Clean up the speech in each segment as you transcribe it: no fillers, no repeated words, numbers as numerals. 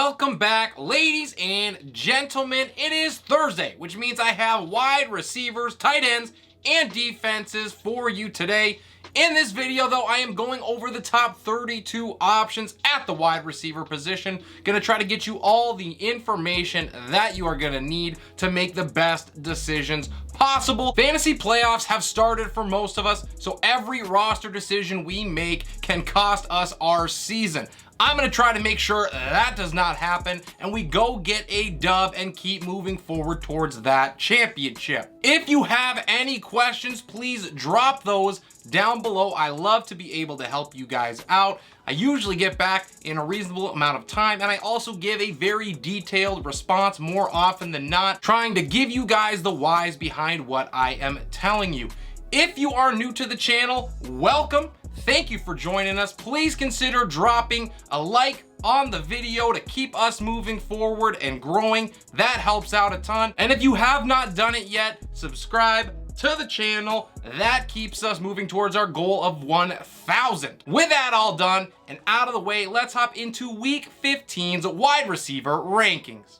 Welcome back, ladies and gentlemen. It is Thursday, which means I have wide receivers, tight ends, and defenses for you today. In this video, though, I am going over the top 32 options at the wide receiver position. Gonna try to get you all the information that you are gonna need to make the best decisions possible. Fantasy playoffs have started for most of us, so every roster decision we make can cost us our season. I'm gonna try to make sure that does not happen and we go get a dub and keep moving forward towards that championship. If you have any questions, please drop those down below. I love to be able to help you guys out. I usually get back in a reasonable amount of time, and I also give a very detailed response more often than not, trying to give you guys the whys behind what I am telling you. If you are new to the channel, welcome. Thank you for joining us. Please consider dropping a like on the video to keep us moving forward and growing. That helps out a ton. And if you have not done it yet, subscribe to the channel. That keeps us moving towards our goal of 1,000. With that all done and out of the way, let's hop into Week 15's wide receiver rankings.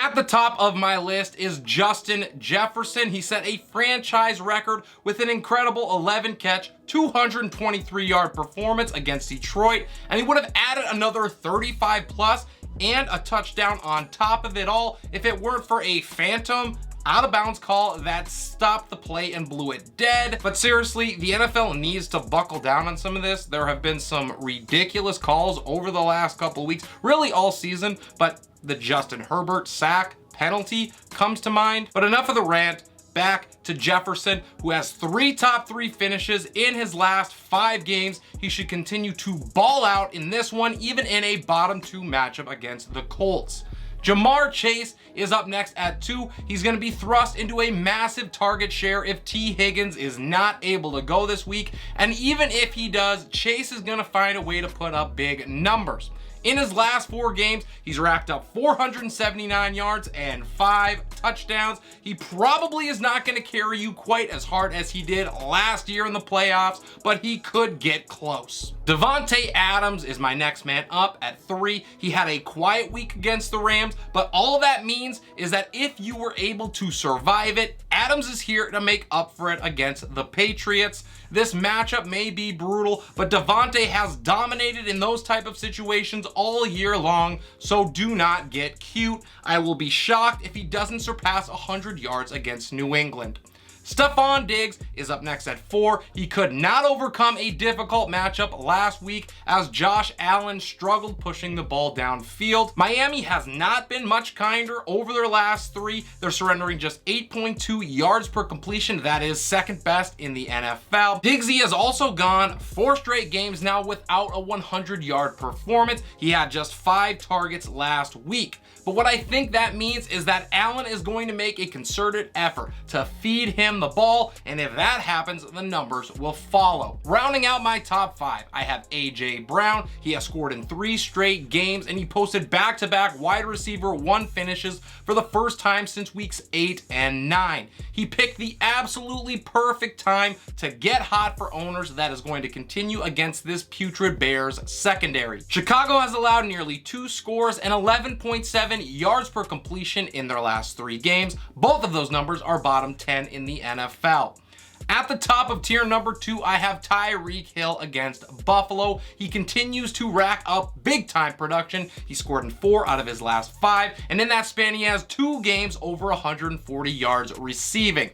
At the top of my list is Justin Jefferson. He set a franchise record with an incredible 11 catch, 223-yard performance against Detroit, and he would have added another 35 plus and a touchdown on top of it all if it weren't for a phantom out of bounds call that stopped the play and blew it dead. But seriously, the NFL needs to buckle down on some of this. There have been some ridiculous calls over the last couple of weeks, really all season, but the Justin Herbert sack penalty comes to mind. But enough of the rant. Back to Jefferson, who has 3 top 3 finishes in his last 5 games. He should continue to ball out in this one, even in a bottom 2 matchup against the Colts. Jamar Chase is up next at 2. He's going to be thrust into a massive target share if T. Higgins is not able to go this week. And even if he does, Chase is going to find a way to put up big numbers. In his last 4 games, he's racked up 479 yards and 5 touchdowns. He probably is not going to carry you quite as hard as he did last year in the playoffs, but he could get close. Davante Adams is my next man up at 3. He had a quiet week against the Rams, but all that means is that if you were able to survive it, Adams is here to make up for it against the Patriots. This matchup may be brutal, but Davante has dominated in those type of situations all year long, so do not get cute. I will be shocked if he doesn't surpass 100 yards against New England. Stefon Diggs is up next at 4. He could not overcome a difficult matchup last week as Josh Allen struggled pushing the ball downfield. Miami has not been much kinder over their last 3. They're surrendering just 8.2 yards per completion. That is second best in the NFL. Diggsy has also gone 4 straight games now without a 100-yard performance. He had just 5 targets last week. But what I think that means is that Allen is going to make a concerted effort to feed him the ball, and if that happens, the numbers will follow. Rounding out my top 5, I have AJ Brown. He has scored in 3 straight games, and he posted back-to-back wide receiver 1 finishes for the first time since weeks 8 and 9. He picked the absolutely perfect time to get hot for owners that is going to continue against this putrid Bears secondary. Chicago has allowed nearly 2 scores and 11.7 yards per completion in their last 3 games. Both of those numbers are bottom 10 in the NFL. At the top of tier number 2, I have Tyreek Hill against Buffalo. He continues to rack up big time production. He scored in 4 out of his last 5, and in that span, he has 2 games over 140 yards receiving.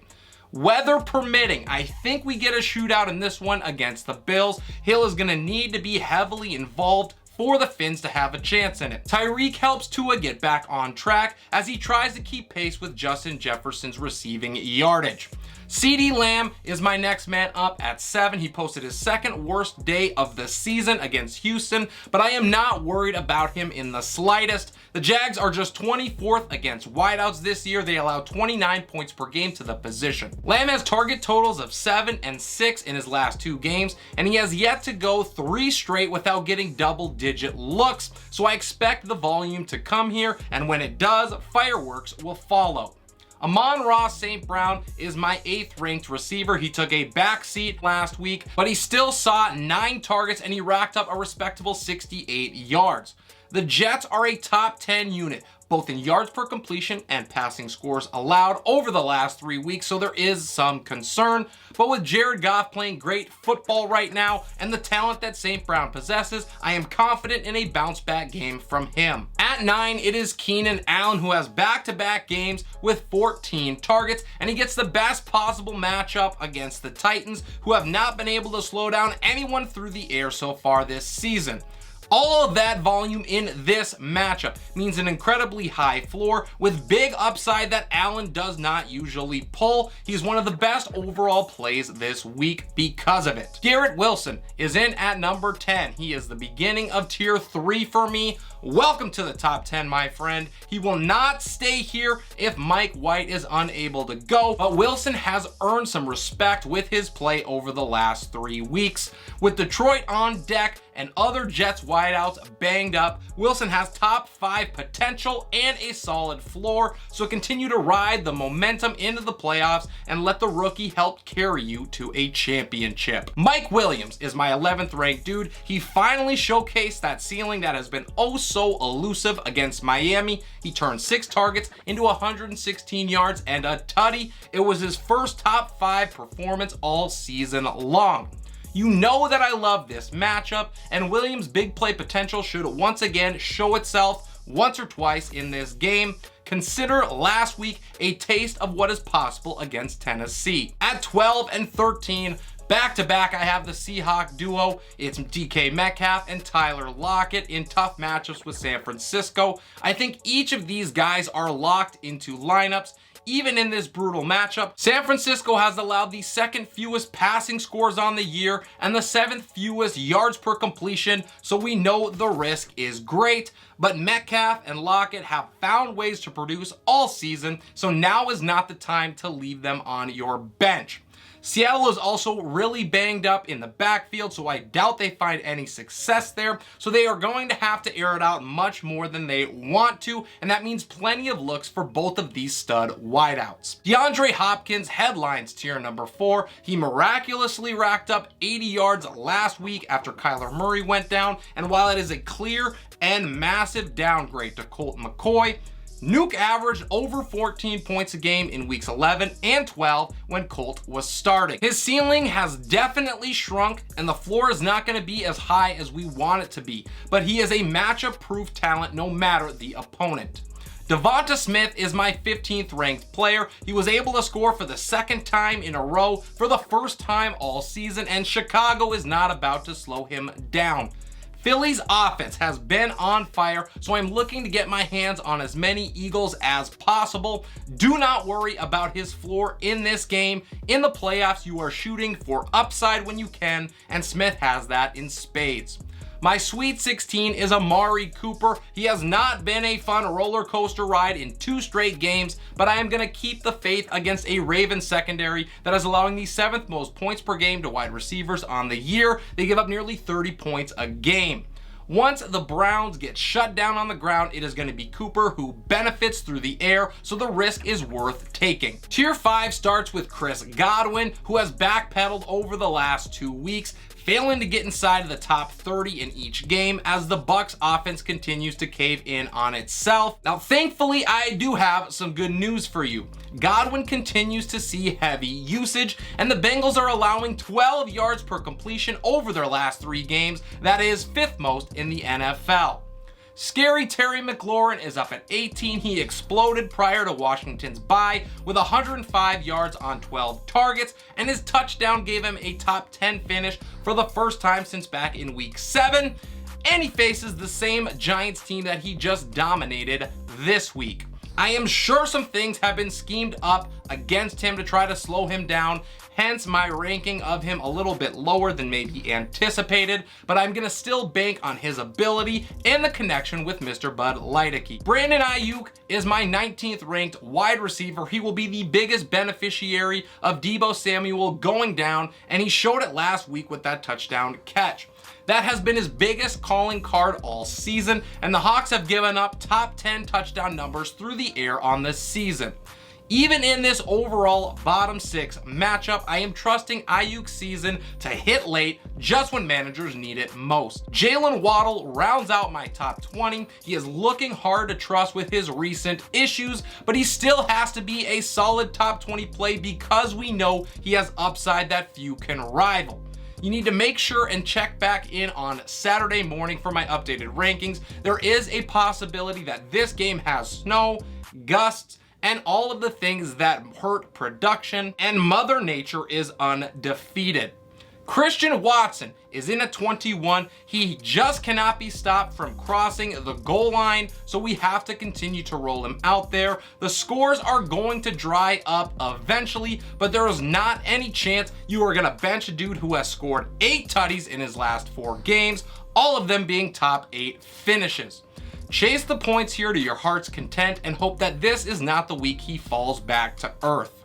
Weather permitting, I think we get a shootout in this one against the Bills. Hill is going to need to be heavily involved for the Finns to have a chance in it. Tyreek helps Tua get back on track as he tries to keep pace with Justin Jefferson's receiving yardage. CeeDee Lamb is my next man up at 7. He posted his 2nd worst day of the season against Houston, but I am not worried about him in the slightest. The Jags are just 24th against wideouts this year. They allow 29 points per game to the position. Lamb has target totals of 7 and 6 in his last 2 games, and he has yet to go 3 straight without getting double-digit looks, so I expect the volume to come here, and when it does, fireworks will follow. Amon-Ra St. Brown is my 8th ranked receiver. He took a back seat last week, but he still saw 9 targets and he racked up a respectable 68 yards. The Jets are a top 10 unit, both in yards per completion and passing scores allowed over the last 3 weeks, so there is some concern. But with Jared Goff playing great football right now and the talent that St. Brown possesses, I am confident in a bounce-back game from him. At 9, it is Keenan Allen, who has back-to-back games with 14 targets, and he gets the best possible matchup against the Titans, who have not been able to slow down anyone through the air so far this season. All of that volume in this matchup means an incredibly high floor with big upside that Allen does not usually pull. He's one of the best overall plays this week because of it. Garrett Wilson is in at number 10. He is the beginning of tier 3 for me. Welcome to the top 10, my friend. He will not stay here if Mike White is unable to go, but Wilson has earned some respect with his play over the last 3 weeks. With Detroit on deck and other Jets wideouts banged up, Wilson has top 5 potential and a solid floor, so continue to ride the momentum into the playoffs and let the rookie help carry you to a championship. Mike Williams is my 11th ranked dude. He finally showcased that ceiling that has been oh so elusive against Miami. He turned 6 targets into 116 yards and a tutty. It was his first top 5 performance all season long. You know that I love this matchup, and Williams' big play potential should once again show itself once or twice in this game. Consider last week a taste of what is possible against Tennessee. At 12 and 13, back-to-back, I have the Seahawk duo. It's DK Metcalf and Tyler Lockett in tough matchups with San Francisco. I think each of these guys are locked into lineups. Even in this brutal matchup, San Francisco has allowed the 2nd fewest passing scores on the year and the 7th fewest yards per completion, so we know the risk is great. But Metcalf and Lockett have found ways to produce all season, so now is not the time to leave them on your bench. Seattle is also really banged up in the backfield, so I doubt they find any success there. So they are going to have to air it out much more than they want to, and that means plenty of looks for both of these stud wideouts. DeAndre Hopkins headlines tier number 4. He miraculously racked up 80 yards last week after Kyler Murray went down, and while it is a clear and massive downgrade to Colt McCoy, Nuke averaged over 14 points a game in weeks 11 and 12 when Colt was starting. His ceiling has definitely shrunk and the floor is not going to be as high as we want it to be, but he is a matchup-proof talent no matter the opponent. DeVonta Smith is my 15th ranked player. He was able to score for the 2nd time in a row for the first time all season, and Chicago is not about to slow him down. Philly's offense has been on fire, so I'm looking to get my hands on as many Eagles as possible. Do not worry about his floor in this game. In the playoffs, you are shooting for upside when you can, and Smith has that in spades. My Sweet 16 is Amari Cooper. He has not been a fun roller coaster ride in 2 straight games, but I am going to keep the faith against a Ravens secondary that is allowing the 7th most points per game to wide receivers on the year. They give up nearly 30 points a game. Once the Browns get shut down on the ground, it is going to be Cooper who benefits through the air, so the risk is worth taking. Tier 5 starts with Chris Godwin, who has backpedaled over the last 2 weeks, failing to get inside of the top 30 in each game as the Bucs offense continues to cave in on itself. Now, thankfully, I do have some good news for you. Godwin continues to see heavy usage, and the Bengals are allowing 12 yards per completion over their last 3 games. That is 5th most in the NFL. Scary Terry McLaurin is up at 18. He exploded prior to Washington's bye with 105 yards on 12 targets, and his touchdown gave him a top 10 finish for the first time since back in week 7. And he faces the same Giants team that he just dominated this week. I am sure some things have been schemed up against him to try to slow him down, hence my ranking of him a little bit lower than maybe anticipated, but I'm gonna still bank on his ability and the connection with Mr. Bud Lighticky. Brandon Aiyuk is my 19th ranked wide receiver. He will be the biggest beneficiary of Deebo Samuel going down, and he showed it last week with that touchdown catch. That has been his biggest calling card all season, and the Hawks have given up top 10 touchdown numbers through the air on this season. Even in this overall bottom 6 matchup, I am trusting Aiyuk's season to hit late just when managers need it most. Jaylen Waddle rounds out my top 20. He is looking hard to trust with his recent issues, but he still has to be a solid top 20 play because we know he has upside that few can rival. You need to make sure and check back in on Saturday morning for my updated rankings. There is a possibility that this game has snow, gusts, and all of the things that hurt production, and Mother Nature is undefeated. Christian Watson is in at 21. He just cannot be stopped from crossing the goal line, so we have to continue to roll him out there. The scores are going to dry up eventually, but there is not any chance you are going to bench a dude who has scored 8 tutties in his last 4 games, all of them being top 8 finishes. Chase the points here to your heart's content and hope that this is not the week he falls back to earth.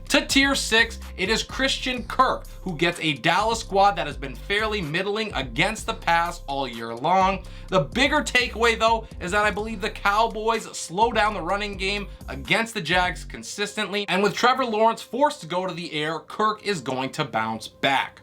To tier 6, it is Christian Kirk, who gets a Dallas squad that has been fairly middling against the pass all year long. The bigger takeaway, though, is that I believe the Cowboys slow down the running game against the Jags consistently, and with Trevor Lawrence forced to go to the air, Kirk is going to bounce back.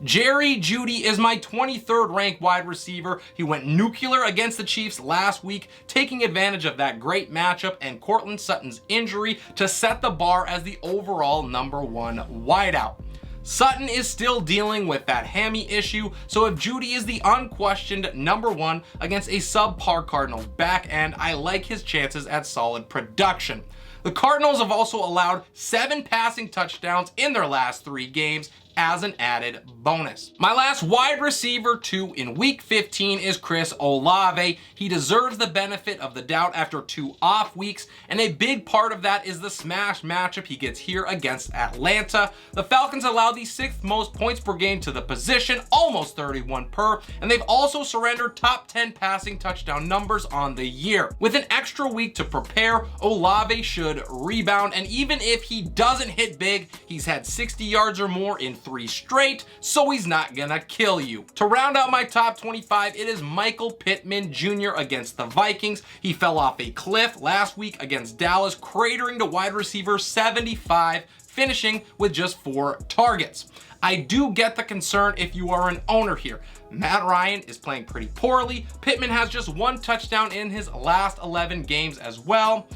Jeudy is my 23rd ranked wide receiver. He went nuclear against the Chiefs last week, taking advantage of that great matchup and Courtland Sutton's injury to set the bar as the overall #1 wideout. Sutton is still dealing with that hammy issue, so if Jeudy is the unquestioned #1 against a subpar Cardinals back end, I like his chances at solid production. The Cardinals have also allowed 7 passing touchdowns in their last 3 games as an added bonus. My last wide receiver 2 in week 15 is Chris Olave. He deserves the benefit of the doubt after 2 off weeks, and a big part of that is the smash matchup he gets here against Atlanta. The Falcons allow the 6th most points per game to the position, almost 31 per, and they've also surrendered top 10 passing touchdown numbers on the year. With an extra week to prepare, Olave should rebound, and even if he doesn't hit big, he's had 60 yards or more in 3 straight, so he's not gonna kill you. To round out my top 25, it is Michael Pittman Jr. against the Vikings. He fell off a cliff last week against Dallas, cratering to wide receiver 75, finishing with just 4 targets. I do get the concern if you are an owner here. Matt Ryan is playing pretty poorly. Pittman has just 1 touchdown in his last 11 games as well.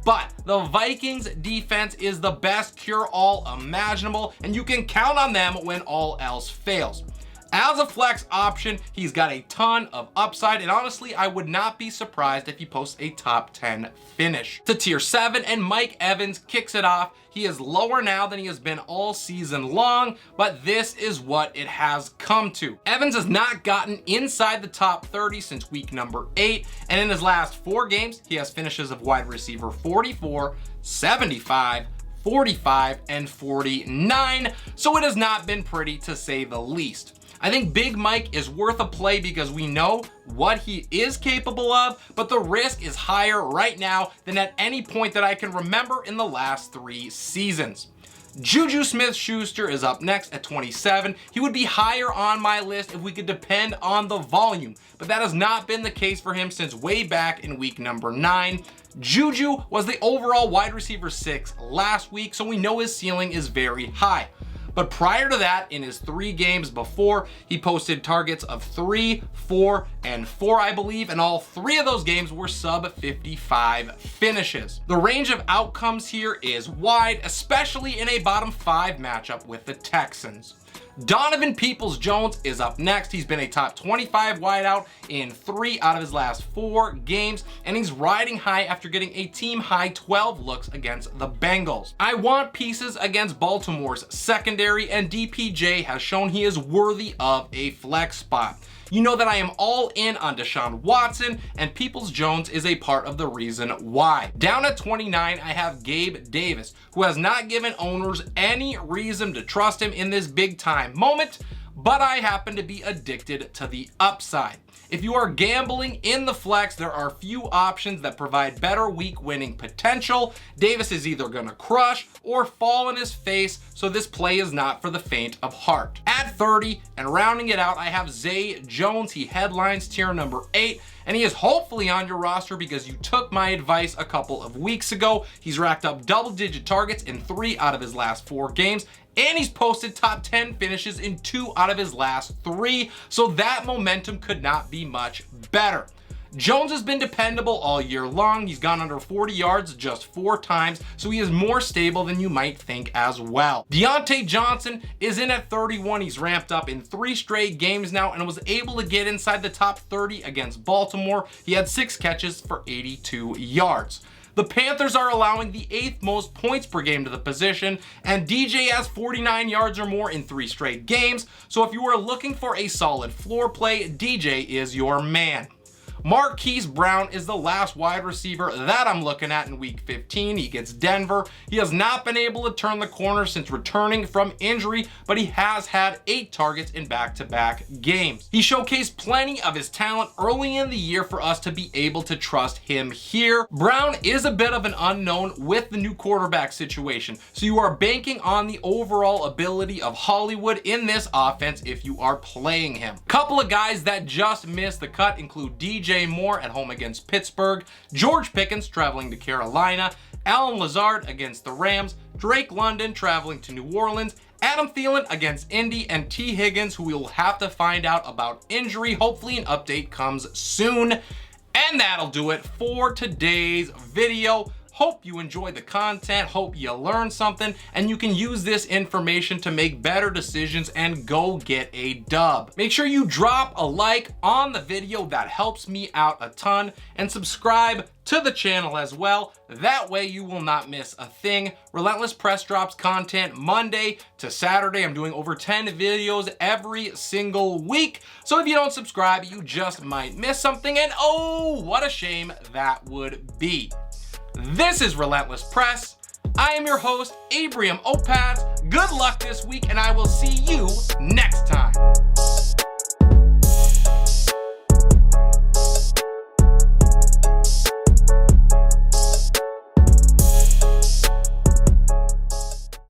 But the Vikings defense is the best cure-all imaginable, and you can count on them when all else fails. As a flex option, he's got a ton of upside, and honestly, I would not be surprised if he posts a top 10 finish. To tier 7, and Mike Evans kicks it off. He is lower now than he has been all season long, but this is what it has come to. Evans has not gotten inside the top 30 since week number 8, and in his last 4 games, he has finishes of wide receiver 44, 75, 45, and 49, so it has not been pretty to say the least. I think Big Mike is worth a play because we know what he is capable of, but the risk is higher right now than at any point that I can remember in the last 3 seasons. JuJu Smith-Schuster is up next at 27. He would be higher on my list if we could depend on the volume, but that has not been the case for him since way back in week number 9. JuJu was the overall wide receiver 6 last week, so we know his ceiling is very high. But prior to that, in his 3 games before, he posted targets of 3, 4, and 4, I believe, and all 3 of those games were sub 55 finishes. The range of outcomes here is wide, especially in a bottom 5 matchup with the Texans. Donovan Peoples-Jones is up next. He's been a top 25 wideout in 3 out of his last 4 games, and he's riding high after getting a team-high 12 looks against the Bengals. I want pieces against Baltimore's secondary, and DPJ has shown he is worthy of a flex spot. You know that I am all in on Deshaun Watson, and Peoples-Jones is a part of the reason why. Down at 29, I have Gabe Davis, who has not given owners any reason to trust him in this big time moment, but I happen to be addicted to the upside. If you are gambling in the flex, there are few options that provide better week winning potential. Davis is either going to crush or fall in his face, so this play is not for the faint of heart. At 30 and rounding it out, I have Zay Jones. He headlines tier number 8, and he is hopefully on your roster because you took my advice a couple of weeks ago. He's racked up double-digit targets in 3 out of his last 4 games, and he's posted top 10 finishes in 2 out of his last 3, so that momentum could not be much better. Jones has been dependable all year long. He's gone under 40 yards just 4 times, so he is more stable than you might think as well. Diontae Johnson is in at 31. He's ramped up in 3 straight games now and was able to get inside the top 30 against Baltimore. He had 6 catches for 82 yards. The Panthers are allowing the 8th most points per game to the position, and DJ has 49 yards or more in 3 straight games, so if you are looking for a solid floor play, DJ is your man. Marquise Brown is the last wide receiver that I'm looking at in week 15. He gets Denver. He has not been able to turn the corner since returning from injury, but he has had 8 targets in back-to-back games. He showcased plenty of his talent early in the year for us to be able to trust him here. Brown is a bit of an unknown with the new quarterback situation, so you are banking on the overall ability of Hollywood in this offense if you are playing him. Couple of guys that just missed the cut include DJ Moore at home against Pittsburgh, George Pickens traveling to Carolina, Alan Lazard against the Rams, Drake London traveling to New Orleans, Adam Thielen against Indy, and T. Higgins, who we will have to find out about injury. Hopefully an update comes soon. And that'll do it for today's video. Hope you enjoyed the content, hope you learned something, and you can use this information to make better decisions and go get a dub. Make sure you drop a like on the video, that helps me out a ton, and subscribe to the channel as well. That way you will not miss a thing. Relentless Press drops content Monday to Saturday. I'm doing over 10 videos every single week. So if you don't subscribe, you just might miss something, and oh, what a shame that would be. This is Relentless Press. I am your host, Abraham Opaz. Good luck this week, and I will see you next time.